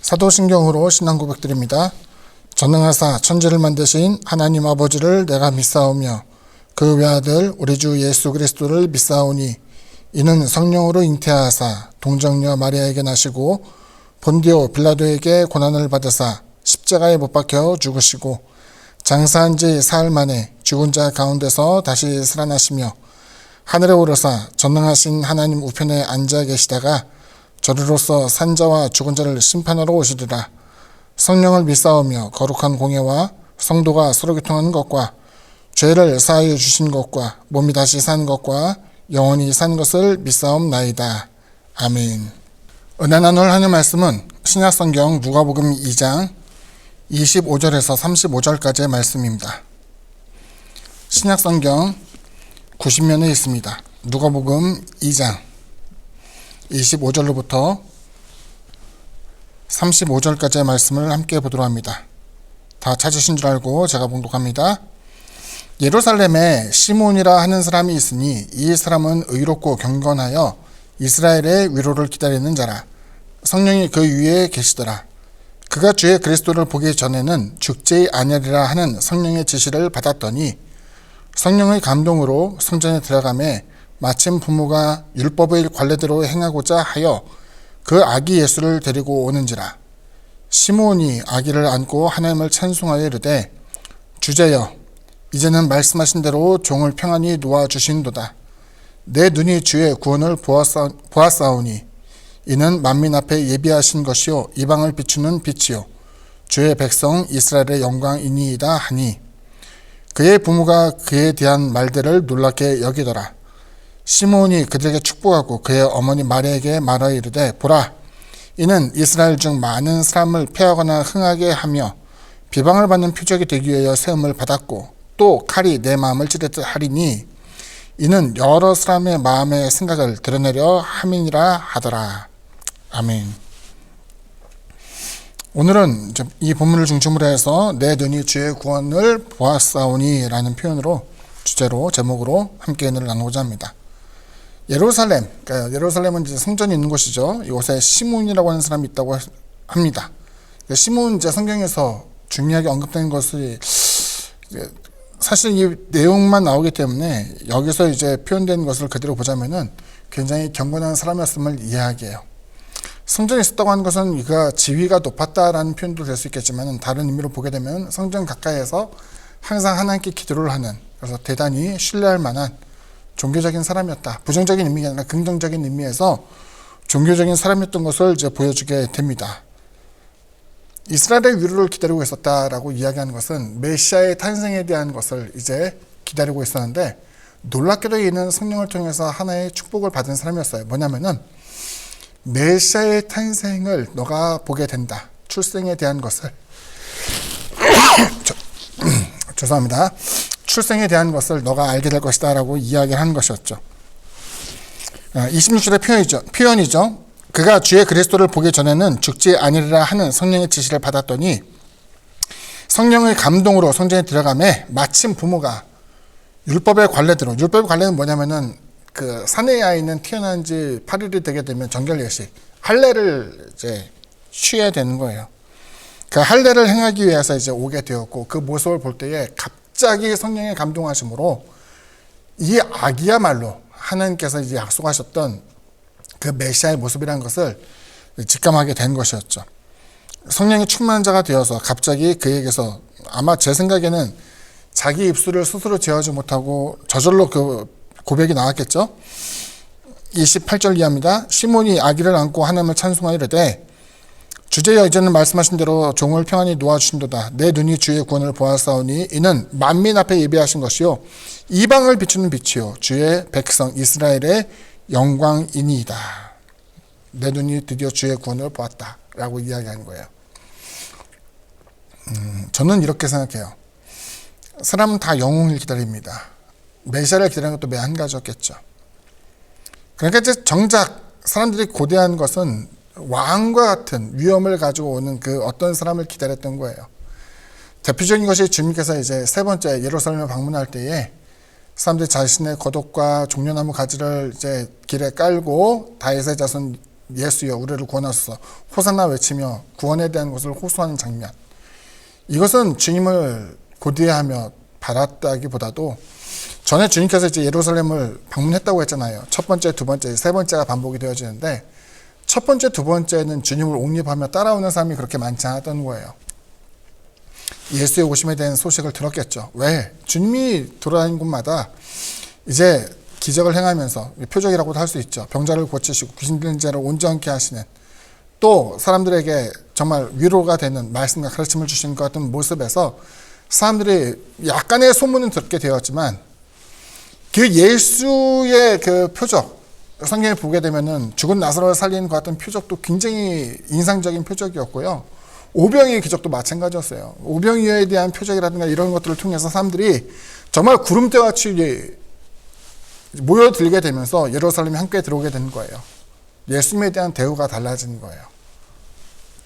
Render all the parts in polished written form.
사도신경으로 신앙 고백드립니다. 전능하사 천지를 만드신 하나님 아버지를 내가 믿사오며 그 외아들 우리 주 예수 그리스도를 믿사오니 이는 성령으로 잉태하사 동정녀 마리아에게 나시고 본디오 빌라도에게 고난을 받으사 십자가에 못 박혀 죽으시고 장사한 지 사흘 만에 죽은 자 가운데서 다시 살아나시며 하늘에 오르사 전능하신 하나님 우편에 앉아 계시다가 저리로서 산자와 죽은 자를 심판하러 오시리라. 성령을 믿사오며 거룩한 공예와 성도가 서로 교통하는 것과 죄를 사하여 주신 것과 몸이 다시 산 것과 영원히 산 것을 믿사옵나이다. 아멘. 은혜 나눌 하는 말씀은 신약성경 누가복음 2장 25절에서 35절까지의 말씀입니다. 신약성경 90면에 있습니다. 누가복음 2장 25절로부터 35절까지의 말씀을 함께 보도록 합니다. 다 찾으신 줄 알고 제가 봉독합니다. 예루살렘에 시몬이라 하는 사람이 있으니 이 사람은 의롭고 경건하여 이스라엘의 위로를 기다리는 자라. 성령이 그 위에 계시더라. 그가 주의 그리스도를 보기 전에는 죽지 아니하리라 하는 성령의 지시를 받았더니 성령의 감동으로 성전에 들어가매 마침 부모가 율법의 관례대로 행하고자 하여 그 아기 예수를 데리고 오는지라. 시몬이 아기를 안고 하나님을 찬송하여 이르되 주제여 이제는 말씀하신 대로 종을 평안히 놓아주신도다. 내 눈이 주의 구원을 보았사오니 이는 만민 앞에 예비하신 것이요 이방을 비추는 빛이요 주의 백성 이스라엘의 영광이니이다 하니 그의 부모가 그에 대한 말들을 놀랍게 여기더라. 시몬이 그들에게 축복하고 그의 어머니 마리아에게 말하여 이르되 보라 이는 이스라엘 중 많은 사람을 패하거나 흥하게 하며 비방을 받는 표적이 되기 위하여 세움을 받았고 또 칼이 내 마음을 찌르듯 하리니 이는 여러 사람의 마음의 생각을 드러내려 함이니라 하더라. 아멘. 오늘은 이 본문을 중심으로 해서 내 눈이 주의 구원을 보았사오니 라는 표현으로 주제로 제목으로 함께 은혜를 나누고자 합니다. 예루살렘, 그러니까 예루살렘은 이제 성전이 있는 곳이죠. 이곳에 시몬이라고 하는 사람이 있다고 합니다. 시몬 이제 성경에서 중요하게 언급된 것이 사실 이 내용만 나오기 때문에 여기서 이제 표현된 것을 그대로 보자면은 굉장히 경건한 사람이었음을 이해하게 해요. 성전에 있었다고 하는 것은 그가 지위가 높았다라는 표현도 될 수 있겠지만 다른 의미로 보게 되면 성전 가까이에서 항상 하나님께 기도를 하는, 그래서 대단히 신뢰할 만한 종교적인 사람이었다. 부정적인 의미가 아니라 긍정적인 의미에서 종교적인 사람이었던 것을 이제 보여주게 됩니다. 이스라엘의 위로를 기다리고 있었다라고 이야기하는 것은 메시아의 탄생에 대한 것을 이제 기다리고 있었는데 놀랍게도 이는 성령을 통해서 하나의 축복을 받은 사람이었어요. 뭐냐면은 메시아의 탄생을 너가 보게 된다. 출생에 대한 것을 죄송합니다. 출생에 대한 것을 너가 알게 될 것이다 라고 이야기를 한 것이었죠. 26절의 표현이죠. 그가 주의 그리스도를 보기 전에는 죽지 아니리라 하는 성령의 지시를 받았더니 성령의 감동으로 성전에 들어가매 마침 부모가 율법의 관례대로, 율법의 관례는 뭐냐면은 그 사내의 아이는 태어난 지 8일이 되게 되면 정결 예식, 할례를 이제 취해야 되는 거예요. 그 할례를 행하기 위해서 이제 오게 되었고 그 모습을 볼 때에 갑자기 성령의 감동하심으로 이 아기야말로 하나님께서 이제 약속하셨던 그 메시아의 모습이라는 것을 직감하게 된 것이었죠. 성령이 충만한 자가 되어서 갑자기 그에게서 아마 제 생각에는 자기 입술을 스스로 제어하지 못하고 저절로 그 고백이 나왔겠죠. 28절 이하입니다. 시몬이 아기를 안고 하나님을 찬송하여 이르되 주제여 이제는 말씀하신 대로 종을 평안히 놓아주신도다. 내 눈이 주의 구원을 보았사오니 이는 만민 앞에 예비하신 것이요 이방을 비추는 빛이요 주의 백성 이스라엘의 영광이니이다. 내 눈이 드디어 주의 구원을 보았다 라고 이야기하는 거예요. 저는 이렇게 생각해요. 사람은 다 영웅을 기다립니다. 메시아를 기다리는 것도 매 한 가지였겠죠. 그러니까 이제 정작 사람들이 고대한 것은 왕과 같은 위엄을 가지고 오는 그 어떤 사람을 기다렸던 거예요. 대표적인 것이 주님께서 이제 세 번째 예루살렘을 방문할 때에 사람들이 자신의 겉옷과 종려나무 가지를 이제 길에 깔고 다윗의 자손 예수여 우리를 구원하소서 호산나 외치며 구원에 대한 것을 호소하는 장면. 이것은 주님을 고대하며 바랐다기보다도 전에 주님께서 이제 예루살렘을 방문했다고 했잖아요. 첫 번째, 두 번째, 세 번째가 반복이 되어지는데 첫 번째, 두 번째는 주님을 옹립하며 따라오는 사람이 그렇게 많지 않았던 거예요. 예수의 오심에 대한 소식을 들었겠죠. 왜? 주님이 돌아다닌 곳마다 이제 기적을 행하면서 표적이라고도 할 수 있죠. 병자를 고치시고 귀신 들린 자를 온전케 하시는 또 사람들에게 정말 위로가 되는 말씀과 가르침을 주시는 것 같은 모습에서 사람들이 약간의 소문은 듣게 되었지만 그 예수의 그 표적 성경에 보게 되면은 죽은 나사로를 살리는 것 같은 표적도 굉장히 인상적인 표적이었고요. 오병이의 기적도 마찬가지였어요. 오병이어에 대한 표적이라든가 이런 것들을 통해서 사람들이 정말 구름대와 같이 모여들게 되면서 예루살렘에 함께 들어오게 되는 거예요. 예수님에 대한 대우가 달라지는 거예요.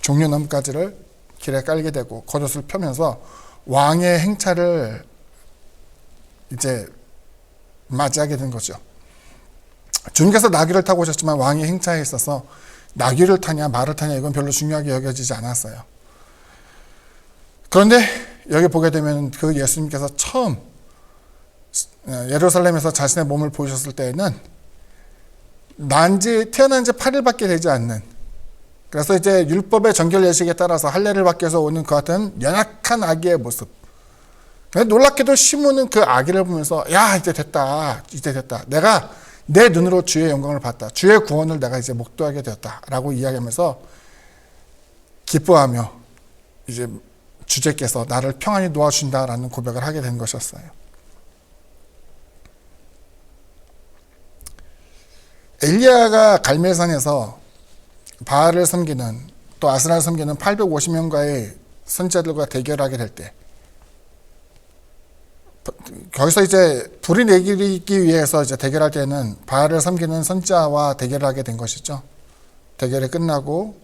종려나무가지를 길에 깔게 되고 겉옷을 펴면서 왕의 행차를 이제 맞이하게 된 거죠. 주님께서 나귀를 타고 오셨지만 왕의 행차에 있어서 나귀를 타냐 말을 타냐 이건 별로 중요하게 여겨지지 않았어요. 그런데 여기 보게 되면 그 예수님께서 처음 예루살렘에서 자신의 몸을 보이셨을 때에는 태어난 지 8일밖에 되지 않는, 그래서 이제 율법의 정결 예식에 따라서 할례를 받기 위해서 오는 그 같은 연약한 아기의 모습. 놀랍게도 시몬은 그 아기를 보면서 야 이제 됐다. 내가 내 눈으로 주의 영광을 봤다. 주의 구원을 내가 이제 목도하게 되었다 라고 이야기하면서 기뻐하며 이제 주제께서 나를 평안히 놓아준다라는 고백을 하게 된 것이었어요. 엘리야가 갈멜산에서 바알을 섬기는 또 아스라를 섬기는 850명과의 선지자들과 대결하게 될 때 거기서 이제 불이 내리기 위해서 이제 대결할 때는 바알을 섬기는 선지자와 대결을 하게 된 것이죠. 대결이 끝나고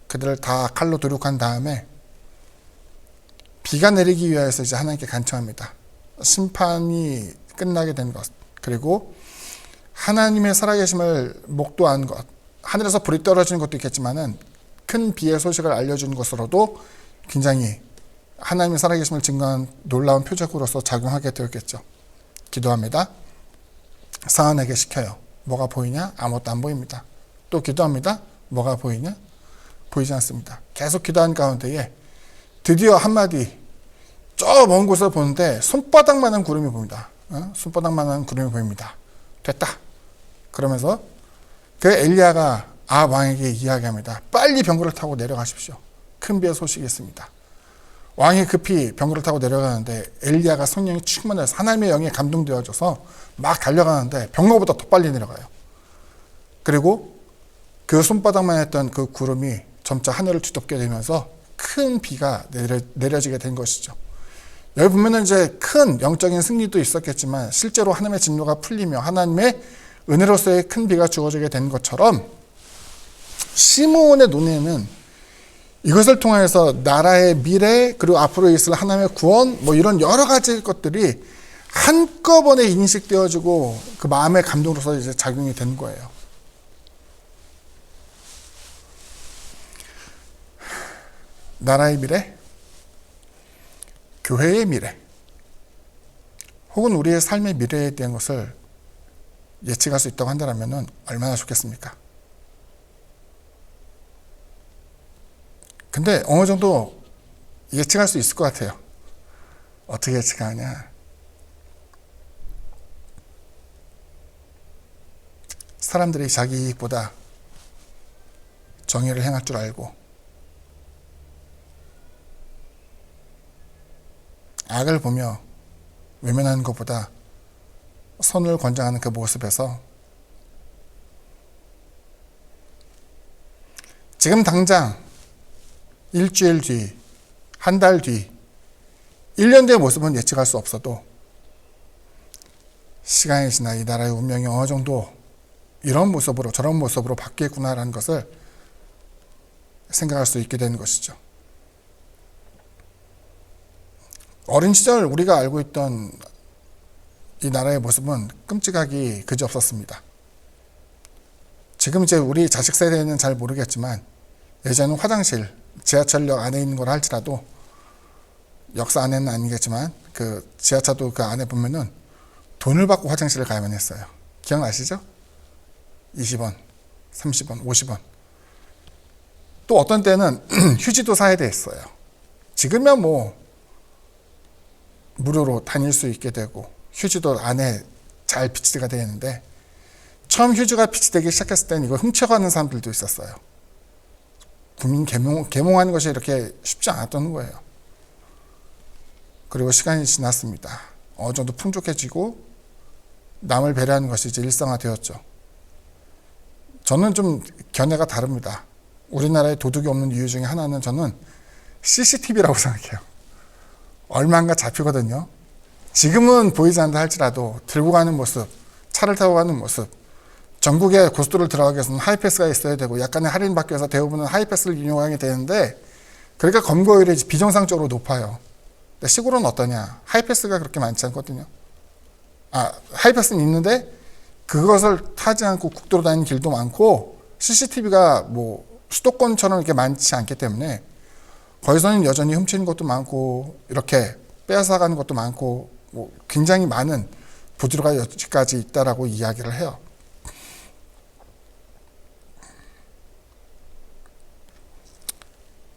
그들을 다 칼로 도륙한 다음에 비가 내리기 위해서 이제 하나님께 간청합니다. 심판이 끝나게 된 것, 그리고 하나님의 살아계심을 목도한 것, 하늘에서 불이 떨어지는 것도 있겠지만은 큰 비의 소식을 알려준 것으로도 굉장히 하나님의 살아계심을 증거한 놀라운 표적으로서 작용하게 되었겠죠. 기도합니다. 사안에게 시켜요. 뭐가 보이냐? 아무것도 안 보입니다. 또 기도합니다. 뭐가 보이냐? 보이지 않습니다. 계속 기도한 가운데에 드디어 한마디, 저 먼 곳을 보는데 손바닥만한 구름이 보입니다. 손바닥만한 구름이 보입니다. 됐다. 그러면서 그 엘리야가 왕에게 이야기합니다. 빨리 병거를 타고 내려가십시오. 큰 비의 소식이 있습니다. 왕이 급히 병거를 타고 내려가는데 엘리야가 성령이 충만해서 하나님의 영에 감동되어져서 막 달려가는데 병거보다 더 빨리 내려가요. 그리고 그 손바닥만 했던 그 구름이 점차 하늘을 뒤덮게 되면서 큰 비가 내려지게 된 것이죠. 여기 보면은 이제 큰 영적인 승리도 있었겠지만 실제로 하나님의 진노가 풀리며 하나님의 은혜로서의 큰 비가 주어지게 된 것처럼 시므온의 눈에는 이것을 통해서 나라의 미래 그리고 앞으로 있을 하나님의 구원 뭐 이런 여러 가지 것들이 한꺼번에 인식되어지고 그 마음의 감동으로서 이제 작용이 된 거예요. 나라의 미래, 교회의 미래, 혹은 우리의 삶의 미래에 대한 것을 예측할 수 있다고 한다면 얼마나 좋겠습니까? 근데 어느 정도 예측할 수 있을 것 같아요. 어떻게 예측하냐? 사람들이 자기 이익보다 정의를 행할 줄 알고 악을 보며 외면하는 것보다 선을 권장하는 그 모습에서 지금 당장 일주일 뒤, 한 달 뒤, 1년 뒤의 모습은 예측할 수 없어도 시간이 지나 이 나라의 운명이 어느 정도 이런 모습으로 저런 모습으로 바뀌겠구나라는 것을 생각할 수 있게 되는 것이죠. 어린 시절 우리가 알고 있던 이 나라의 모습은 끔찍하기 그지없었습니다. 지금 이제 우리 자식 세대는 잘 모르겠지만 예전은 화장실, 지하철역 안에 있는 걸 할지라도 역사 안에는 아니겠지만 그 지하철도 그 안에 보면은 돈을 받고 화장실을 가야만 했어요. 기억나시죠? 20원, 30원, 50원. 또 어떤 때는 휴지도 사야 됐어요. 지금은 뭐 무료로 다닐 수 있게 되고 휴지도 안에 잘 비치가 되어 있는데 처음 휴지가 비치되기 시작했을 때는 이거 훔쳐가는 사람들도 있었어요. 국민 계몽하는 것이 이렇게 쉽지 않았던 거예요. 그리고 시간이 지났습니다. 어느 정도 풍족해지고 남을 배려하는 것이 이제 일상화되었죠. 저는 좀 견해가 다릅니다. 우리나라에 도둑이 없는 이유 중에 하나는 저는 CCTV라고 생각해요. 얼마인가 잡히거든요. 지금은 보이지 않는다 할지라도 들고 가는 모습, 차를 타고 가는 모습, 전국에 고속도로를 들어가기 위해서는 하이패스가 있어야 되고 약간의 할인 받기 위해서 대부분은 하이패스를 이용하게 되는데 그러니까 검거율이 비정상적으로 높아요. 근데 시골은 어떠냐? 하이패스가 그렇게 많지 않거든요. 하이패스는 있는데 그것을 타지 않고 국도로 다니는 길도 많고 CCTV가 뭐 수도권처럼 이렇게 많지 않기 때문에 거기서는 여전히 훔치는 것도 많고 이렇게 빼앗아가는 것도 많고 뭐 굉장히 많은 부조리가 여기까지 있다라고 이야기를 해요.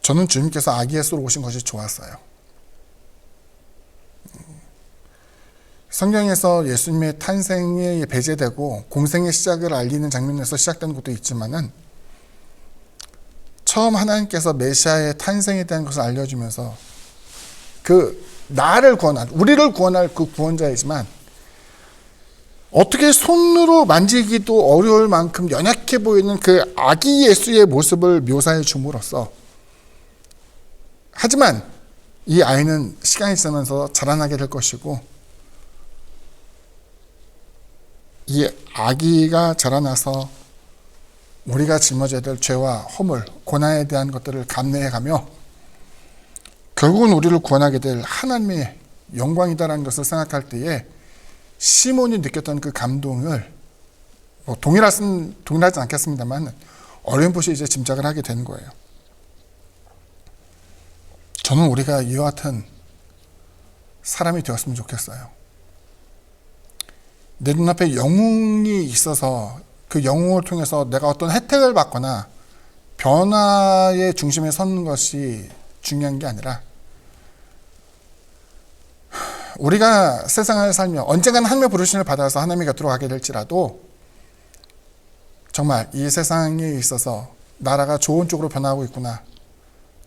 저는 주님께서 아기 예수로 오신 것이 좋았어요. 성경에서 예수님의 탄생이 배제되고 공생의 시작을 알리는 장면에서 시작된 것도 있지만은 처음 하나님께서 메시아의 탄생에 대한 것을 알려주면서 그 나를 구원할, 우리를 구원할 그 구원자이지만 어떻게 손으로 만지기도 어려울 만큼 연약해 보이는 그 아기 예수의 모습을 묘사해 줌으로써 하지만 이 아이는 시간이 지나면서 자라나게 될 것이고 이 아기가 자라나서 우리가 짊어져야 될 죄와 허물, 고난에 대한 것들을 감내해가며 결국은 우리를 구원하게 될 하나님의 영광이다라는 것을 생각할 때에 시몬이 느꼈던 그 감동을 뭐 동일하지 않겠습니다만 어렴풋이 이제 짐작을 하게 되는 거예요. 저는 우리가 이와 같은 사람이 되었으면 좋겠어요. 내 눈앞에 영웅이 있어서 그 영웅을 통해서 내가 어떤 혜택을 받거나 변화의 중심에 서는 것이 중요한 게 아니라 우리가 세상을 살며 언젠가는 하나님의 부르심을 받아서 하나님 곁으로 가게 될지라도 정말 이 세상에 있어서 나라가 좋은 쪽으로 변화하고 있구나,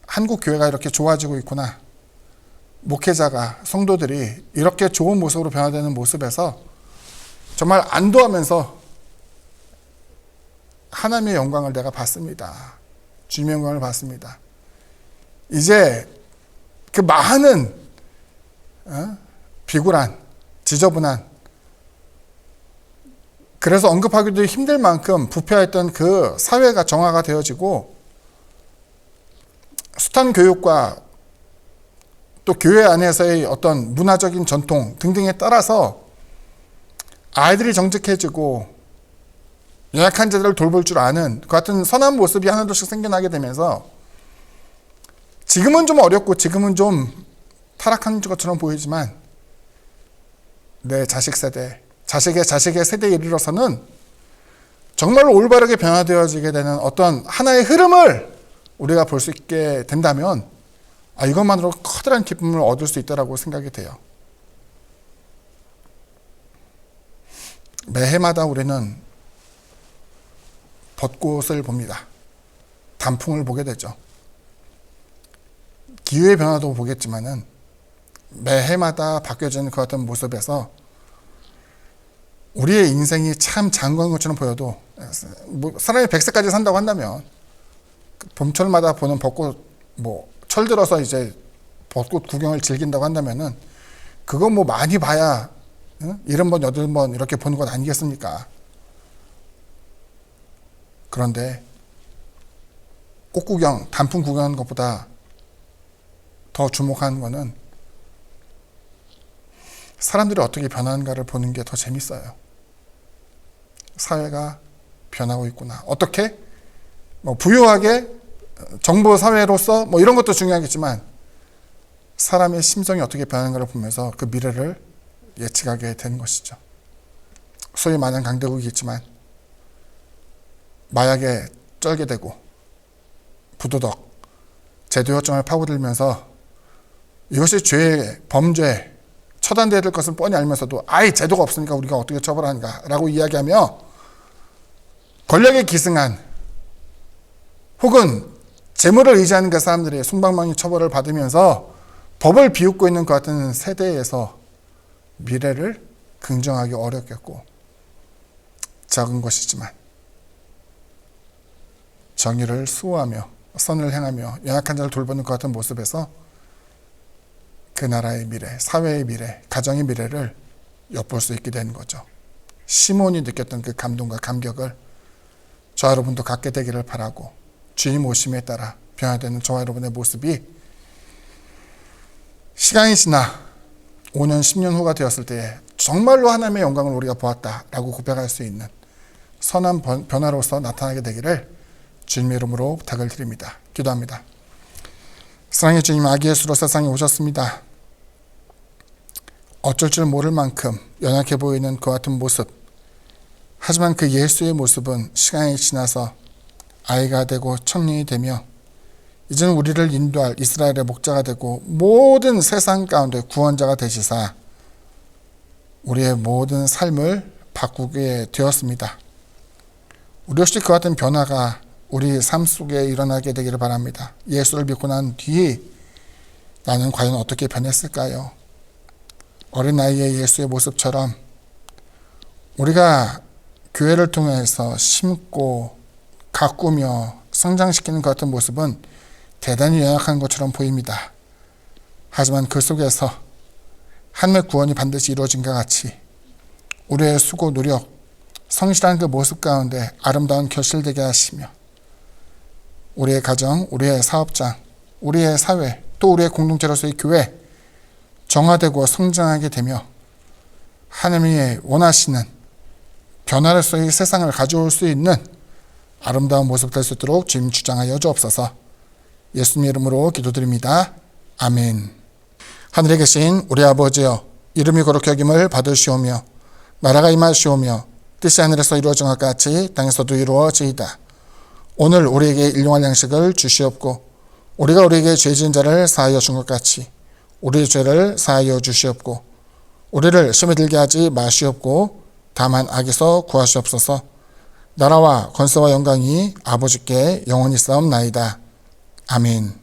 한국 교회가 이렇게 좋아지고 있구나, 목회자가 성도들이 이렇게 좋은 모습으로 변화되는 모습에서 정말 안도하면서 하나님의 영광을 내가 받습니다. 주님의 영광을 받습니다. 이제 그 많은 비굴한, 지저분한, 그래서 언급하기도 힘들 만큼 부패했던 그 사회가 정화가 되어지고 숱한 교육과 또 교회 안에서의 어떤 문화적인 전통 등등에 따라서 아이들이 정직해지고 연약한 자들을 돌볼 줄 아는 그 같은 선한 모습이 하나둘씩 생겨나게 되면서 지금은 좀 어렵고 지금은 좀 타락한 것처럼 보이지만 내 자식 세대, 자식의 세대에 이르러서는 정말로 올바르게 변화되어지게 되는 어떤 하나의 흐름을 우리가 볼 수 있게 된다면 이것만으로 커다란 기쁨을 얻을 수 있다고 생각이 돼요. 매해마다 우리는 벚꽃을 봅니다. 단풍을 보게 되죠. 기후의 변화도 보겠지만은 매해마다 바뀌어지는 그 같은 모습에서 우리의 인생이 참 장관인 것처럼 보여도 사람이 100세까지 산다고 한다면 봄철마다 보는 벚꽃 철 들어서 이제 벚꽃 구경을 즐긴다고 한다면은 그거 많이 봐야 70번, 80번 이렇게 보는 것 아니겠습니까? 그런데 꽃 구경, 단풍 구경하는 것보다 더 주목하는 것은 사람들이 어떻게 변하는가를 보는 게 더 재밌어요. 사회가 변하고 있구나. 어떻게? 부유하게 정보 사회로서 이런 것도 중요하겠지만 사람의 심성이 어떻게 변하는가를 보면서 그 미래를 예측하게 되는 것이죠. 소위 말하는 강대국이 있지만 마약에 쩔게 되고 부도덕, 제도협정을 파고들면서 이것이 죄, 범죄, 처단돼야 될 것은 뻔히 알면서도 아예 제도가 없으니까 우리가 어떻게 처벌하는가 라고 이야기하며 권력에 기승한 혹은 재물을 의지하는 그 사람들이 솜방망이 처벌을 받으면서 법을 비웃고 있는 것 같은 세대에서 미래를 긍정하기 어렵겠고 작은 것이지만 정의를 수호하며 선을 행하며 연약한 자를 돌보는 것 같은 모습에서 그 나라의 미래, 사회의 미래, 가정의 미래를 엿볼 수 있게 되는 거죠. 시몬이 느꼈던 그 감동과 감격을 저와 여러분도 갖게 되기를 바라고 주님 오심에 따라 변화되는 저와 여러분의 모습이 시간이 지나 5년, 10년 후가 되었을 때에 정말로 하나님의 영광을 우리가 보았다라고 고백할 수 있는 선한 변화로서 나타나게 되기를 주님의 이름으로 부탁을 드립니다. 기도합니다. 사랑의 주님, 아기 예수로 세상에 오셨습니다. 어쩔 줄 모를 만큼 연약해 보이는 그 같은 모습, 하지만 그 예수의 모습은 시간이 지나서 아이가 되고 청년이 되며 이제는 우리를 인도할 이스라엘의 목자가 되고 모든 세상 가운데 구원자가 되시사 우리의 모든 삶을 바꾸게 되었습니다. 우리 역시 그 같은 변화가 우리 삶 속에 일어나게 되기를 바랍니다. 예수를 믿고 난 뒤 나는 과연 어떻게 변했을까요? 어린 나이의 예수의 모습처럼 우리가 교회를 통해서 심고 가꾸며 성장시키는 것 같은 모습은 대단히 연약한 것처럼 보입니다. 하지만 그 속에서 하나님의 구원이 반드시 이루어진 것 같이 우리의 수고, 노력, 성실한 그 모습 가운데 아름다운 결실되게 하시며 우리의 가정, 우리의 사업장, 우리의 사회, 또 우리의 공동체로서의 교회 정화되고 성장하게 되며 하나님이 원하시는 변화로서의 세상을 가져올 수 있는 아름다운 모습 될 수 있도록 주님 주장하여 주옵소서. 예수님 이름으로 기도드립니다. 아멘. 하늘에 계신 우리 아버지여, 이름이 거룩히 여김을 받으시오며 나라가 임하시오며 뜻이 하늘에서 이루어진 것 같이 땅에서도 이루어지이다. 오늘 우리에게 일용할 양식을 주시옵고 우리가 우리에게 죄 지은 자를 사하여 준 것 같이 우리의 죄를 사하여 주시옵고 우리를 시험에 들게 하지 마시옵고 다만 악에서 구하시옵소서. 나라와 권세와 영광이 아버지께 영원히 싸움나이다. 아멘.